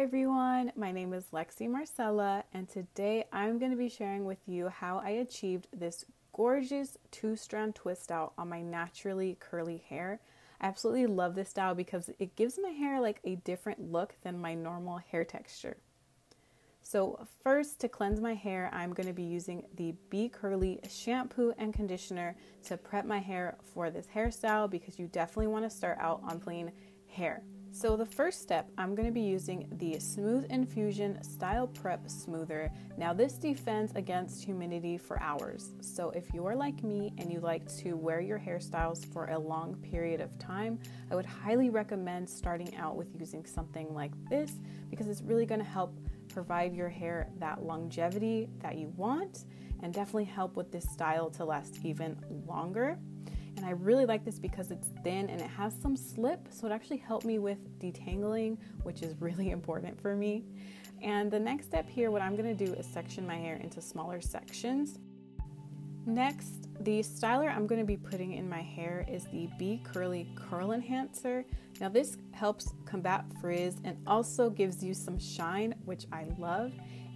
everyone, my name is Lexi Marcella, and today I'm going to be sharing with you how I achieved this gorgeous two-strand twist out on my naturally curly hair. I absolutely love this style because it gives my hair like a different look than my normal hair texture. So first, to cleanse my hair, I'm going to be using the Be Curly shampoo and conditioner to prep my hair for this hairstyle because you definitely want to start out on plain hair. So the first step, I'm going to be using the Smooth Infusion Style Prep Smoother. Now this defends against humidity for hours. So if you are like me and you like to wear your hairstyles for a long period of time, I would highly recommend starting out with using something like this because it's really going to help provide your hair that longevity that you want and definitely help with this style to last even longer. And I really like this because it's thin and it has some slip, so it actually helped me with detangling, which is really important for me. And the next step here, what I'm going to do is section my hair into smaller sections. Next, the styler I'm going to be putting in my hair is the Be Curly Curl Enhancer. Now this helps combat frizz and also gives you some shine, which I love.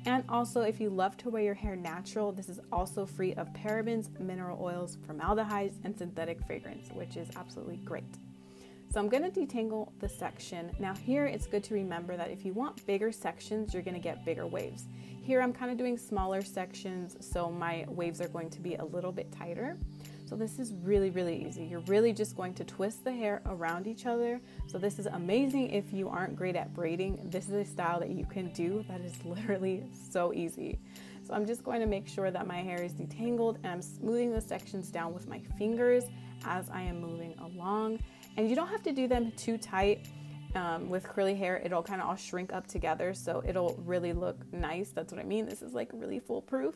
And also, if you love to wear your hair natural, this is also free of parabens, mineral oils, formaldehydes, and synthetic fragrance, which is absolutely great. So I'm going to detangle the section. Now here, it's good to remember that if you want bigger sections, you're going to get bigger waves. Here, I'm kind of doing smaller sections, so my waves are going to be a little bit tighter. So this is really, really easy. You're really just going to twist the hair around each other. So this is amazing if you aren't great at braiding. This is a style that you can do that is literally so easy. So I'm just going to make sure that my hair is detangled and I'm smoothing the sections down with my fingers as I am moving along. And you don't have to do them too tight. With curly hair, it'll kind of all shrink up together, so it'll really look nice. That's what I mean. This is like really foolproof.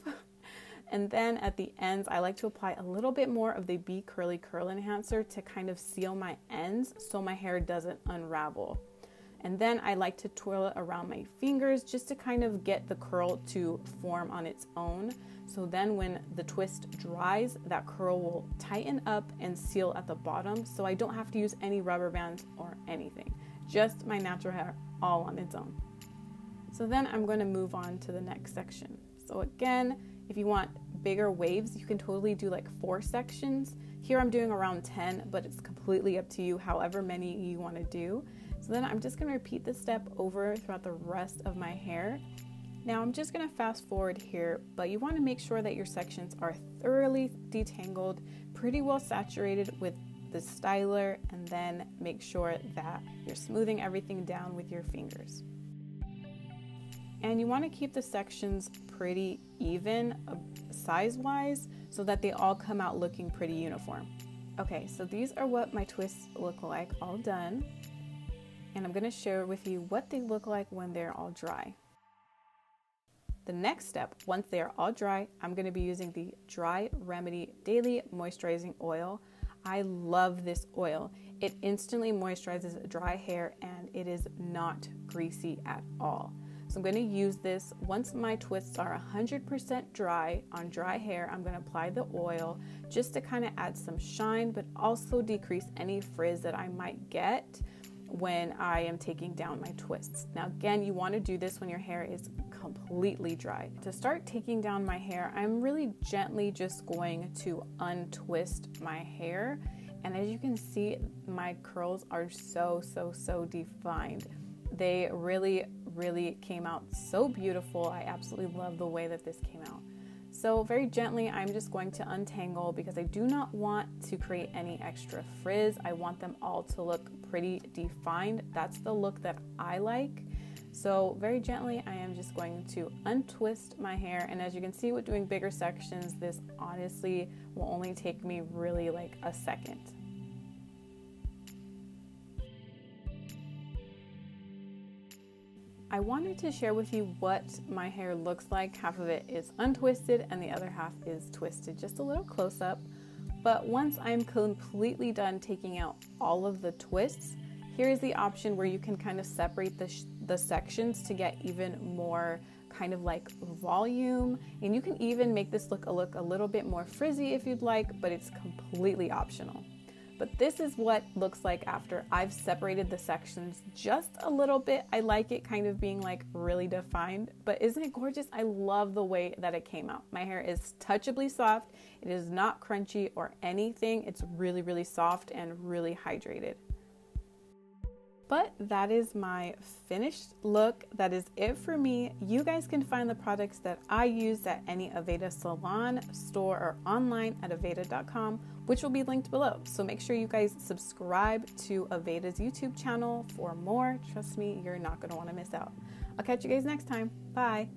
And then at the ends, I like to apply a little bit more of the Be Curly Curl Enhancer to kind of seal my ends so my hair doesn't unravel. And then I like to twirl it around my fingers just to kind of get the curl to form on its own. So then when the twist dries, that curl will tighten up and seal at the bottom, so I don't have to use any rubber bands or anything. Just my natural hair all on its own. So then I'm going to move on to the next section. So again, if you want bigger waves, you can totally do like 4 sections. Here I'm doing around 10, but it's completely up to you, however many you want to do. So then I'm just going to repeat this step over throughout the rest of my hair. Now I'm just going to fast forward here, but you want to make sure that your sections are thoroughly detangled, pretty well saturated with the styler, and then make sure that you're smoothing everything down with your fingers. And you want to keep the sections pretty even size-wise so that they all come out looking pretty uniform. Okay, so these are what my twists look like all done. And I'm going to share with you what they look like when they're all dry. The next step, once they are all dry, I'm going to be using the Dry Remedy Daily Moisturizing Oil. I love this oil. It instantly moisturizes dry hair and it is not greasy at all. So I'm going to use this once my twists are 100% dry on dry hair. I'm going to apply the oil just to kind of add some shine, but also decrease any frizz that I might get when I am taking down my twists. Now again, you want to do this when your hair is completely dry. To start taking down my hair, I'm really gently just going to untwist my hair. And as you can see, my curls are so defined. They really came out so beautiful. I absolutely love the way that this came out. So very gently, I'm just going to untangle because I do not want to create any extra frizz. I want them all to look pretty defined. That's the look that I like. So very gently, I am just going to untwist my hair. And as you can see with doing bigger sections, this honestly will only take me really like a second. I wanted to share with you what my hair looks like. Half of it is untwisted and the other half is twisted, just a little close up. But once I'm completely done taking out all of the twists, here's the option where you can kind of separate the sections to get even more kind of like volume. And you can even make this look a little bit more frizzy if you'd like, but it's completely optional. but this is what looks like after I've separated the sections just a little bit. I like it kind of being like really defined, but isn't it gorgeous? I love the way that it came out. My hair is touchably soft. It is not crunchy or anything. It's really, really soft and really hydrated. But that is my finished look. That is it for me. You guys can find the products that I use at any Aveda salon, store, or online at aveda.com, which will be linked below. So make sure you guys subscribe to Aveda's YouTube channel for more. Trust me, you're not going to want to miss out. I'll catch you guys next time. Bye.